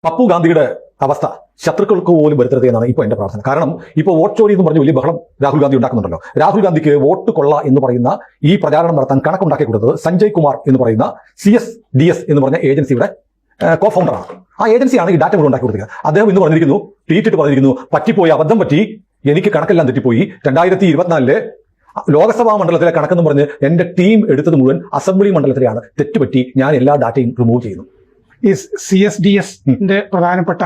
പപ്പു ഗാന്ധിയുടെ അവസ്ഥ ശത്രുക്കൾക്ക് പോലും വരുത്തരുത് എന്നാണ് ഇപ്പോൾ എന്റെ പ്രാർത്ഥന. കാരണം ഇപ്പോൾ വോട്ട് ചോരി എന്ന് പറഞ്ഞ് വലിയ ബഹളം രാഹുൽ ഗാന്ധി ഉണ്ടാക്കുന്നുണ്ടല്ലോ. രാഹുൽ ഗാന്ധിക്ക് വോട്ട് കൊള്ള എന്ന് പറയുന്ന ഈ പ്രചാരണം നടത്താൻ കണക്കുണ്ടാക്കി കൊടുത്തത് സഞ്ജയ് കുമാർ എന്ന് പറയുന്ന CSDS എന്ന് പറഞ്ഞ ഏജൻസിയുടെ കോ ഫൗണ്ടറാണ്. ആ ഏജൻസിയാണ് ഈ ഡാറ്റ മുഴുവൻ ഉണ്ടാക്കി കൊടുത്തത്. അദ്ദേഹം ഇന്ന് പറഞ്ഞിരിക്കുന്നു, ട്വീറ്റിട്ട് പറഞ്ഞിരിക്കുന്നു, പറ്റിപ്പോയി, അബദ്ധം പറ്റി, എനിക്ക് കണക്കെല്ലാം തെറ്റിപ്പോയി. 2024 ലോക്സഭാ മണ്ഡലത്തിലെ കണക്കെന്ന് പറഞ്ഞ് എന്റെ ടീം എടുത്തത് മുഴുവൻ അസംബ്ലി മണ്ഡലത്തിലെയാണ്, തെറ്റുപറ്റി, ഞാൻ എല്ലാ ഡാറ്റയും റിമൂവ് ചെയ്യുന്നു. ഈ CSDS-ന്റെ പ്രധാനപ്പെട്ട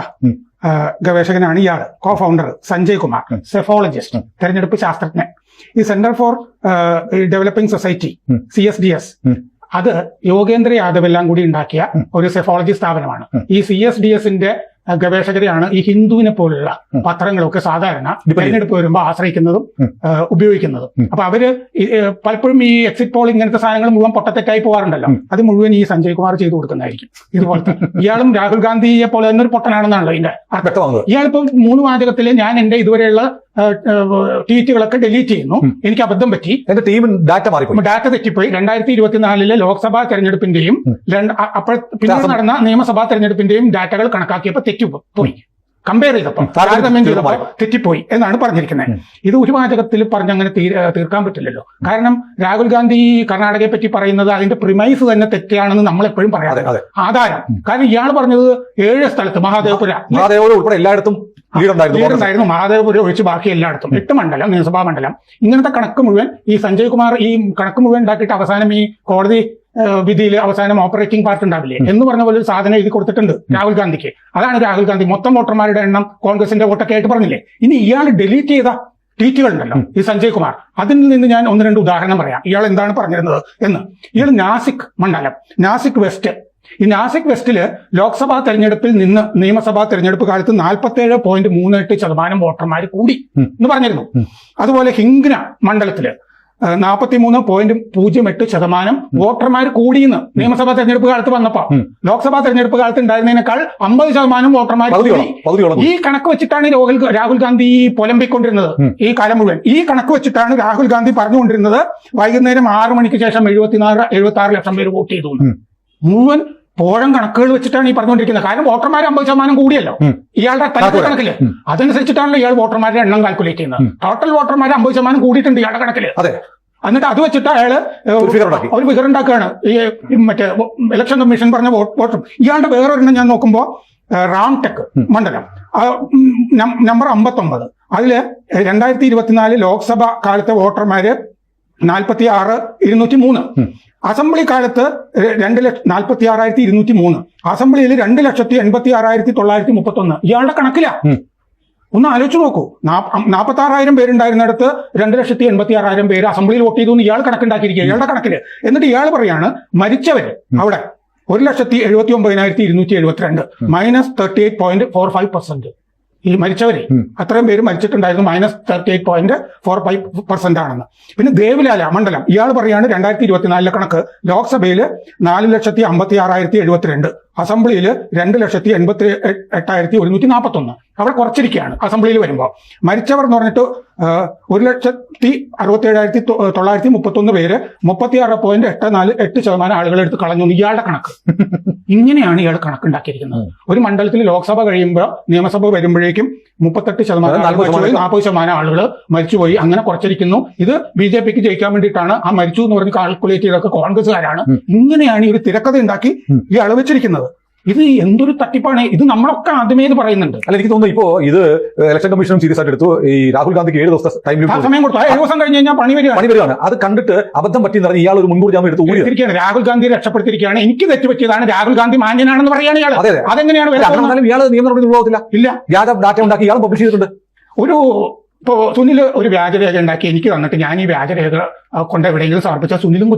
ഗവേഷകനാണ് ഇയാള്, co founder Sanjay Kumar, psephologist, തെരഞ്ഞെടുപ്പ് ശാസ്ത്രജ്ഞൻ. ഈ centre for developing society CSDS അത് യോഗേന്ദ്ര യാദവ് എല്ലാം കൂടി ഉണ്ടാക്കിയ ഒരു സെഫോളജി സ്ഥാപനമാണ്. ഈ CSDS-ന്റെ ഗവേഷകരെയാണ് ഈ ഹിന്ദുവിനെ പോലുള്ള പത്രങ്ങളൊക്കെ സാധാരണ തെരഞ്ഞെടുപ്പ് വരുമ്പോൾ ആശ്രയിക്കുന്നതും ഉപയോഗിക്കുന്നതും. അപ്പൊ അവര് പലപ്പോഴും ഈ എക്സിറ്റ് പോൾ ഇങ്ങനത്തെ സാധനങ്ങൾ മുഴുവൻ പൊട്ടത്തെറ്റായി പോകാറുണ്ടല്ലോ, അത് മുഴുവൻ ഈ സഞ്ജയ് കുമാർ ചെയ്തു കൊടുക്കുന്നതായിരിക്കും. ഇതുപോലത്തെ ഇയാളും രാഹുൽ ഗാന്ധിയെ പോലെ തന്നെ ഒരു പൊട്ടനാണെന്നാണല്ലോ ഇതിന്റെ അർത്ഥം. ഇയാളിപ്പോ 3 വാചകത്തില് ഞാൻ എന്റെ ഇതുവരെയുള്ള ട്വീറ്റുകളൊക്കെ ഡിലീറ്റ് ചെയ്യുന്നു, എനിക്ക് അബദ്ധം പറ്റി, എന്റെ ടീം ഡാറ്റ തെറ്റിപ്പോയി, 2024 ലോക്സഭാ തെരഞ്ഞെടുപ്പിന്റെയും അപ്പോൾ പിന്നീട് നടന്ന നിയമസഭാ തെരഞ്ഞെടുപ്പിന്റെയും ഡാറ്റകൾ കണക്കാക്കിയപ്പോൾ തെറ്റിപ്പോയി, കമ്പയർ ചെയ്തപ്പോൾ താരതമ്യം ചെയ്തപ്പോൾ തെറ്റിപ്പോയി എന്നാണ് പറഞ്ഞിരിക്കുന്നത്. ഇത് ഒരു വാചകത്തിൽ പറഞ്ഞങ്ങനെ തീർക്കാൻ പറ്റില്ലല്ലോ. കാരണം രാഹുൽ ഗാന്ധി കർണാടകയെ പറ്റി പറയുന്നത് അതിന്റെ പ്രിമൈസ് തന്നെ തെറ്റാണെന്ന് നമ്മൾ എപ്പോഴും പറയാതെ ആധാരം. കാരണം ഇയാൾ പറഞ്ഞത് 7 സ്ഥലത്ത് മഹാദേവപുര ഉൾപ്പെടെ എല്ലായിടത്തും ലീഡുണ്ടായിരുന്നു, മഹാദേവപുരം ഒഴിച്ച് ബാക്കി എല്ലായിടത്തും 8 മണ്ഡലം, നിയമസഭാ മണ്ഡലം, ഇങ്ങനത്തെ കണക്ക് മുഴുവൻ ഈ സഞ്ജയ് കുമാർ ഈ കണക്ക് മുഴുവൻ ഉണ്ടാക്കിയിട്ട് അവസാനം ഈ കോടതി വിധിയിൽ അവസാനം ഓപ്പറേറ്റിംഗ് പാർട്ട് ഉണ്ടാവില്ലേ എന്ന് പറഞ്ഞ പോലെ ഒരു സാധനം എഴുതി കൊടുത്തിട്ടുണ്ട് രാഹുൽ ഗാന്ധിക്ക്. അതാണ് രാഹുൽ ഗാന്ധി മൊത്തം വോട്ടർമാരുടെ എണ്ണം കോൺഗ്രസിന്റെ വോട്ടൊക്കെ ആയിട്ട് പറഞ്ഞില്ലേ. ഇനി ഇയാൾ ഡിലീറ്റ് ചെയ്ത ട്വീറ്റുകൾ ഉണ്ടല്ലോ ഈ സഞ്ജയ് കുമാർ, അതിൽ നിന്ന് ഞാൻ 1-2 ഉദാഹരണം പറയാം ഇയാൾ എന്താണ് പറഞ്ഞിരുന്നത് എന്ന്. ഇയാൾ നാസിക് മണ്ഡലം, നാസിക് വെസ്റ്റ്, ഈ നാസിക് വെസ്റ്റില് ലോക്സഭാ തെരഞ്ഞെടുപ്പിൽ നിന്ന് നിയമസഭാ തെരഞ്ഞെടുപ്പ് കാലത്ത് 47.38% വോട്ടർമാർ കൂടി എന്ന് പറഞ്ഞിരുന്നു. അതുപോലെ ഹിംഗ്ന മണ്ഡലത്തില് 43.08% വോട്ടർമാർ കൂടിയെന്ന് നിയമസഭാ തെരഞ്ഞെടുപ്പ് കാലത്ത് വന്നപ്പോ. ലോക്സഭാ തെരഞ്ഞെടുപ്പ് കാലത്ത് ഉണ്ടായിരുന്നതിനേക്കാൾ 50% വോട്ടർമാർ കൂടി. ഈ കണക്ക് വെച്ചിട്ടാണ് രാഹുൽ ഗാന്ധി പൊലമ്പിക്കൊണ്ടിരുന്നത് ഈ കാലം മുഴുവൻ. ഈ കണക്ക് വെച്ചിട്ടാണ് രാഹുൽ ഗാന്ധി പറഞ്ഞുകൊണ്ടിരുന്നത് വൈകുന്നേരം 6 മണിക്ക് ശേഷം 76 ലക്ഷം പേര് വോട്ട് ചെയ്തു. മുഴുവൻ പോഴം കണക്കുകൾ വെച്ചിട്ടാണ് ഈ പറഞ്ഞുകൊണ്ടിരിക്കുന്നത്. കാരണം വോട്ടർമാർ 50% കൂടിയല്ലോ ഇയാളുടെ കണക്കില്. അതനുസരിച്ചിട്ടാണല്ലോ ഇയാൾ വോട്ടർമാരുടെ എണ്ണം കാൽക്കുലേറ്റ് ചെയ്യുന്നത്. ടോട്ടൽ വോട്ടർമാർ 50% കൂടിയിട്ടുണ്ട് ഇയാളുടെ കണക്കില്. എന്നിട്ട് അത് വെച്ചിട്ട് അയാള് ഒരു ഫിഗർ ഉണ്ടാക്കുകയാണ് ഈ മറ്റേ ഇലക്ഷൻ കമ്മീഷൻ പറഞ്ഞ വോട്ടും. ഇയാളുടെ വേറൊരെണ്ണം ഞാൻ നോക്കുമ്പോ റാംടെക് മണ്ഡലം നമ്പർ 59, അതില് 2024 ലോക്സഭ കാലത്തെ വോട്ടർമാര് 46,203, അസംബ്ലി കാലത്ത് 46,203, അസംബ്ലിയിൽ 2,86,931 ഇയാളുടെ കണക്കിലാ. ഒന്ന് ആലോചിച്ച് നോക്കൂ, 46,000 പേരുണ്ടായിരുന്നിടത്ത് 2,86,000 പേര് അസംബ്ലിയിൽ വോട്ട് ചെയ്തു എന്ന് ഇയാൾ കണക്കുണ്ടാക്കിയിരിക്കുക ഇയാളുടെ കണക്കില്. എന്നിട്ട് ഇയാൾ പറയാണ് മരിച്ചവര് അവിടെ 1,79,272 -38.45%. ഈ മരിച്ചവരെ അത്രയും പേര് മരിച്ചിട്ടുണ്ടായിരുന്നു, -38.45% ആണെന്ന്. പിന്നെ ദേവ്ലാല മണ്ഡലം ഇയാൾ പറയാണ് 2024 കണക്ക് ലോക്സഭയില് 4,56,072, അസംബ്ലിയിൽ 2,88,141. അവിടെ കുറച്ചിരിക്കുകയാണ് അസംബ്ലിയിൽ വരുമ്പോൾ. മരിച്ചവർ എന്ന് പറഞ്ഞിട്ട് 1,67,931 പേര് 36.848% ആളുകൾ എടുത്ത് കളഞ്ഞു ഇയാളുടെ കണക്ക്. ഇങ്ങനെയാണ് ഇയാൾ കണക്കുണ്ടാക്കിയിരിക്കുന്നത്. ഒരു മണ്ഡലത്തിൽ ലോക്സഭ കഴിയുമ്പോൾ നിയമസഭ വരുമ്പോഴേക്കും 38%, 40% ആളുകൾ മരിച്ചുപോയി. അങ്ങനെ കുറച്ചിരിക്കുന്നു. ഇത് BJPക്ക് ജയിക്കാൻ വേണ്ടിയിട്ടാണ് ആ മരിച്ചു എന്ന് പറഞ്ഞ് കാൽക്കുലേറ്റ് ചെയ്തൊക്കെ കോൺഗ്രസ്സുകാരാണ്. ഇങ്ങനെയാണ് ഈ ഒരു തിരക്കഥ ഉണ്ടാക്കി ഇയാൾ വെച്ചിരിക്കുന്നത്. ഇത് എന്തൊരു തട്ടിപ്പാണ്. ഇത് നമ്മളൊക്കെ ആദ്യമേ ഇത് പറയുന്നുണ്ട്. അല്ല, എനിക്ക് തോന്നുന്നു ഇപ്പോ ഇത് ഇലക്ഷൻ കമ്മീഷനും സീരിയസ് ആയിട്ട് എടുത്തു. ഈ രാഹുൽ ഗാന്ധിക്ക് 7 ദിവസത്തെ സമയം കൊടുത്തു. 7 ദിവസം കഴിഞ്ഞ് കഴിഞ്ഞാൽ പണി വരികയാണ്. അത് കണ്ടിട്ട് അബദ്ധം പറ്റി എന്ന് പറഞ്ഞ് ഇയാൾ ഒരു മുൻകൂർ ജാമ്യം എടുത്ത് ഊരിയിരിക്കുകയാണ്. രാഹുൽ ഗാന്ധി രക്ഷപ്പെടുത്തിയിരിക്കുകയാണ്. എനിക്ക് തെറ്റുപറ്റിയതാണ്, രാഹുൽ ഗാന്ധി മാന്യനാണെന്ന് പറയുകയാണ് ഇയാൾ. അതെങ്ങനെയാണ് ഇയാൾ നിയമ നടപടി ഉള്ളതില്ല. ഇല്ല, വ്യാജ ഡാറ്റ ഉണ്ടാക്കി ഇയാൾ പബ്ലിഷ് ചെയ്തിട്ടുണ്ട്. ഇപ്പോ സുനിൽ ഒരു വ്യാജരേഖ ഉണ്ടാക്കി എനിക്ക് തന്നിട്ട് ഞാൻ ഈ വ്യാജരേഖ കൊണ്ട് എവിടെയെങ്കിലും സമർപ്പിച്ച സുനിലും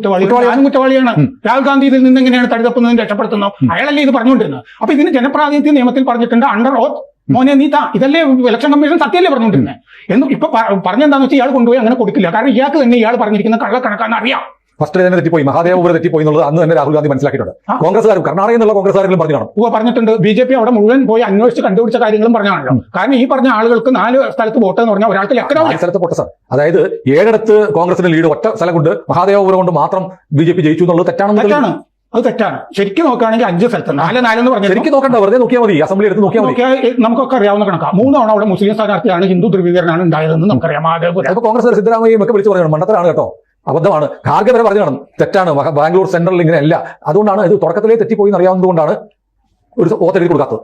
ഞാനും കുറ്റവാളിയാണ്. രാഹുൽ ഗാന്ധി ഇതിൽ നിന്ന് എങ്ങനെയാണ് തടുതപ്പുന്നതിന് രക്ഷപ്പെടുത്തുന്നു? അയാളല്ലേ ഇത് പറഞ്ഞുകൊണ്ടിരുന്നത്. അപ്പൊ ഇതിന് ജനപ്രാതിനിധ്യ നിയമത്തിൽ പറഞ്ഞിട്ടുണ്ട് അണ്ടർ ഓത്ത് മോനെ നീ ഇതല്ലേ ഇലക്ഷൻ കമ്മീഷൻ സത്യമല്ലേ പറഞ്ഞുകൊണ്ടിരുന്നത് എന്ന്. ഇപ്പൊ പറഞ്ഞെന്താന്ന് വെച്ചാൽ ഇയാൾ കൊണ്ടുപോയി അങ്ങനെ കൊടുക്കില്ല. കാരണം ഇയാൾക്ക് തന്നെ ഇയാൾ പറഞ്ഞിരിക്കുന്ന കള്ളക്കണക്കാന്ന് അറിയാം. ഫസ്റ്റ് തന്നെ തെറ്റിപ്പോയി, മഹാദേവപുരം തെറ്റിപ്പോയി എന്നുള്ളത് അന്ന് തന്നെ രാഹുൽ ഗാന്ധി മനസ്സിലാക്കിയിട്ടുണ്ട്. കോൺഗ്രസ്സുകാരും കർണാടകയിൽ നിന്നുള്ള കോൺഗ്രസ്സുകാരെങ്കിലും പറഞ്ഞു കാണും. പറഞ്ഞിട്ടുണ്ട്. BJP അവിടെ മുഴുവൻ പോയി അന്വേഷിച്ച് കണ്ടുപിടിച്ച കാര്യങ്ങളും പറഞ്ഞാണല്ലോ. കാരണം ഈ പറഞ്ഞ ആളുകൾക്ക് 4 സ്ഥലത്ത് വോട്ട് എന്ന് പറഞ്ഞാൽ ഒരാൾക്ക് ലക്ഷണവും സ്ഥലത്ത് പൊട്ട സാർ. അതായത് 7 ലീഡ് ഒറ്റ സ്ഥലം കൊണ്ട് മഹാദേവപുരം കൊണ്ട് മാത്രം BJP ജയിച്ചു എന്നുള്ളത് തെറ്റാണ്. അത് തെറ്റാണ്. ശരിക്കും നോക്കുകയാണെങ്കിൽ 5 സ്ഥലത്ത് 4-4 പറഞ്ഞാൽ ശരിക്കും നോക്കണ്ട, വെറുതെ നോക്കിയാൽ മതി, അസംബ്ലി എടുത്ത് നോക്കിയാൽ മതി. നമുക്കൊക്കെ അറിയാവുന്ന കണക്കാണ്. 3 തവണ അവിടെ മുസ്ലിം സ്ഥാനാർത്ഥിയാണ്, ഹിന്ദു ധ്രുവീകരണമാണ് ഉണ്ടായതെന്ന് നമുക്കറിയാം. അപ്പൊ കോൺഗ്രസ് സിദ്ധരാമയ്യയും ഒക്കെ വിളിച്ചു പറയണം മണ്ടത്തരാണ് കേട്ടോ, അബദ്ധമാണ്. ഖാർഗെ വരെ പറഞ്ഞു കാണും തെറ്റാണ്, ബാംഗ്ലൂർ സെൻട്രൽ ഇങ്ങനെ അല്ല. അതുകൊണ്ടാണ് ഇത് തുടക്കത്തിലേ തെറ്റിപ്പോയി എന്നറിയാവുന്നതുകൊണ്ടാണ് ഒരു വോട്ടെഴുതി കൊടുക്കാത്തത്.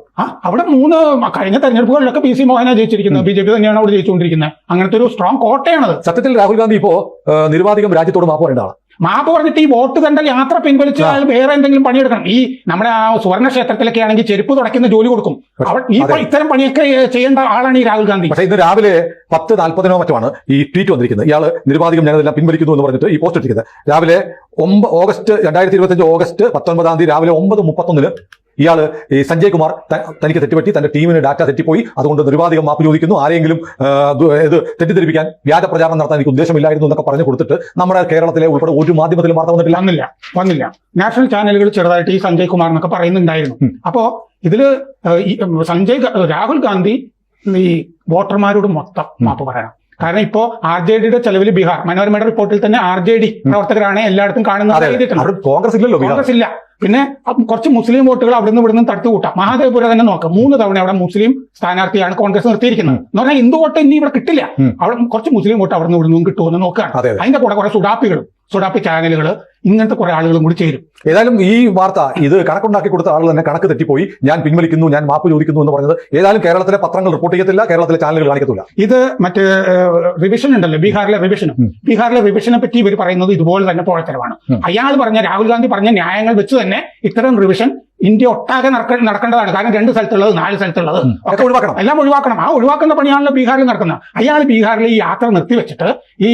അവിടെ 3 കഴിഞ്ഞ തെരഞ്ഞെടുപ്പുകളിലൊക്കെ PC മോഹന ജയിച്ചിരിക്കുന്നത്, BJP തന്നെയാണ് അവിടെ ജയിച്ചുകൊണ്ടിരിക്കുന്നത്. അങ്ങനത്തെ ഒരു സ്ട്രോങ് കോട്ടയാണത്. സത്യത്തിൽ രാഹുൽ ഗാന്ധി ഇപ്പോ നിരുപാധികം രാജ്യത്തോട് മാപ്പ് പറയേണ്ട ആളാണ്. മാപ്പ് പറഞ്ഞിട്ട് ഈ വോട്ട് തണ്ട യാത്ര പിൻവലിച്ച് അയാൾ വേറെ എന്തെങ്കിലും പണിയെടുക്കണം. ഈ നമ്മുടെ ആ സുവർണ്ണ ക്ഷേത്രത്തിലൊക്കെ ആണെങ്കിൽ ചെരുപ്പ് തുടയ്ക്കുന്ന ജോലി കൊടുക്കും. ഇത്തരം പണിയൊക്കെ ചെയ്യേണ്ട ആളാണ് ഈ രാഹുൽ ഗാന്ധി. പക്ഷേ ഇന്ന് രാവിലെ 10:40 മറ്റുമാണ് ഈ ട്വീറ്റ് വന്നിരിക്കുന്നത്. ഇയാൾ നിരുപാധികം ഞാനതെല്ലാം പിൻവലിക്കുന്നു എന്ന് പറഞ്ഞിട്ട് ഈ പോസ്റ്റ് ഇട്ടിരിക്കുന്നത്. രാവിലെ 2025 ഓഗസ്റ്റ് 19 രാവിലെ 9:31 ഇയാള് ഈ സഞ്ജയ് കുമാർ തനിക്ക് തെറ്റുപറ്റി, തന്റെ ടീമിന് ഡാറ്റ തെറ്റിപ്പോയി, അതുകൊണ്ട് നിരുപാധികം മാപ്പ് ചോദിക്കുന്നു, ആരെങ്കിലും ഇത് തെറ്റിദ്ധരിപ്പിക്കാൻ വ്യാജ പ്രചാരണം നടത്താൻ എനിക്ക് ഉദ്ദേശമില്ലായിരുന്നു എന്നൊക്കെ പറഞ്ഞു കൊടുത്തിട്ട് നമ്മുടെ കേരളത്തിലെ ഉൾപ്പെടെ ഒരു മാധ്യമത്തിലും വാർത്ത വന്നില്ല. നാഷണൽ ചാനലുകൾ ചെറുതായിട്ട് ഈ സഞ്ജയ് കുമാർ എന്നൊക്കെ പറയുന്നുണ്ടായിരുന്നു. അപ്പോ ഇതില് രാഹുൽ ഗാന്ധി ഈ വോട്ടർമാരോട് മൊത്തം മാപ്പ് പറയണം. കാരണം ഇപ്പോ RJDയുടെ ചെലവിൽ ബീഹാർ മനോരമയുടെ റിപ്പോർട്ടിൽ തന്നെ RJD പ്രവർത്തകരാണ് എല്ലായിടത്തും കാണുന്നത്. കോൺഗ്രസ് ഇല്ല. പിന്നെ കുറച്ച് മുസ്ലിം വോട്ടുകൾ അവിടെ നിന്ന് ഇവിടുന്ന് തടുത്തുകൂട്ടാം. മഹാദേവപുര തന്നെ നോക്കാം, 3 തവണ അവിടെ മുസ്ലിം സ്ഥാനാർത്ഥിയാണ് കോൺഗ്രസ് നിർത്തിയിരിക്കുന്നത്. എന്ന് പറഞ്ഞാൽ ഹിന്ദു വോട്ട് ഇനി ഇവിടെ കിട്ടില്ല, അവിടെ കുറച്ച് മുസ്ലിം വോട്ട് അവിടെ നിന്ന് ഇവിടുന്ന് കിട്ടുമെന്ന് നോക്കുകയാണ്. അതിന്റെ കൂടെ കുറെ സുഡാപ്പി ചാനലുകൾ ഇങ്ങനത്തെ കുറെ ആളുകളും കൂടി ചേരും. ഏതായാലും ഈ വാർത്ത ഇത് കണക്കുണ്ടാക്കി കൊടുത്ത ആൾ തന്നെ കണക്ക് തെറ്റിപ്പോയി, ഞാൻ പിൻവലിക്കുന്നു, ഞാൻ മാപ്പ് ചോദിക്കുന്നു എന്ന് പറഞ്ഞത് ഏതായാലും കേരളത്തിലെ പത്രങ്ങൾ റിപ്പോർട്ട് ചെയ്യത്തില്ല, കേരളത്തിലെ ചാനലുകൾ കാണിക്കത്തില്ല. ഇത് മറ്റേ റിവിഷൻ ഉണ്ടല്ലോ, ബീഹാറിലെ റിവിഷനെ പറ്റി ഇവർ പറയുന്നത് ഇതുപോലെ തന്നെ പോഴത്തരമാണ്. അയാൾ രാഹുൽ ഗാന്ധി പറഞ്ഞ ന്യായങ്ങൾ വെച്ച് തന്നെ ഇത്തരം റിവിഷൻ ഇന്ത്യ ഒട്ടാകെ നടക്കേണ്ടതാണ്. കാരണം 2 സ്ഥലത്തുള്ളത് 4 സ്ഥലത്തുള്ളത് എല്ലാം ഒഴിവാക്കണം. ആ ഒഴിവാക്കുന്ന പണിയാണല്ലോ ബീഹാറിൽ നടക്കുന്നത്. അയാൾ ബീഹാറിൽ ഈ യാത്ര നിർത്തിവെച്ചിട്ട് ഈ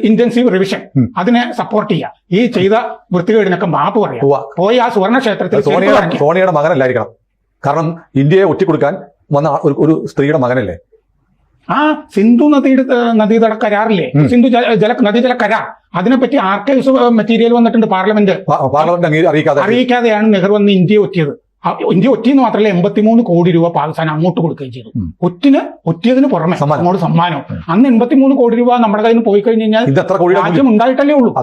ഇന്റൻസീവ് റിവിഷൻ അതിനെ സപ്പോർട്ട് ചെയ്യുക, ഈ ചെയ്ത വൃത്തികേടിനൊക്കെ മാപ്പ് പറയാം. പോയി ആ സുവർണ്ണ ക്ഷേത്രത്തിൽ സോണിയയുടെ മകനല്ലായിരിക്കണം, കാരണം ഇന്ത്യയെ ഒറ്റിക്കൊടുക്കാൻ വന്ന ഒരു സ്ത്രീയുടെ മകനല്ലേ. ആ സിന്ധു നദീതട കരാറില്ലേ, സിന്ധു നദീജല കരാർ, അതിനെപ്പറ്റി ആർക്കൈവ്സ് മെറ്റീരിയൽ വന്നിട്ടുണ്ട്. പാർലമെന്റ് അറിയിക്കാതെയാണ് നെഹ്റു വന്ന് ഇന്ത്യയെ ഒറ്റിയത്. ഇന്ത്യ ഒറ്റിയെന്ന് മാത്രമല്ല 83 കോടി രൂപ പാകിസ്ഥാൻ അങ്ങോട്ട് കൊടുക്കുകയും ചെയ്തു. ഒറ്റിയതിന് പുറമെ അങ്ങോട്ട് സമ്മാനം. അന്ന് 83 കോടി രൂപ നമ്മുടെ കയ്യിൽ നിന്ന് പോയി കഴിഞ്ഞ് കഴിഞ്ഞാൽ രാജ്യം ഉണ്ടായിട്ടല്ലേ ഉള്ളൂ.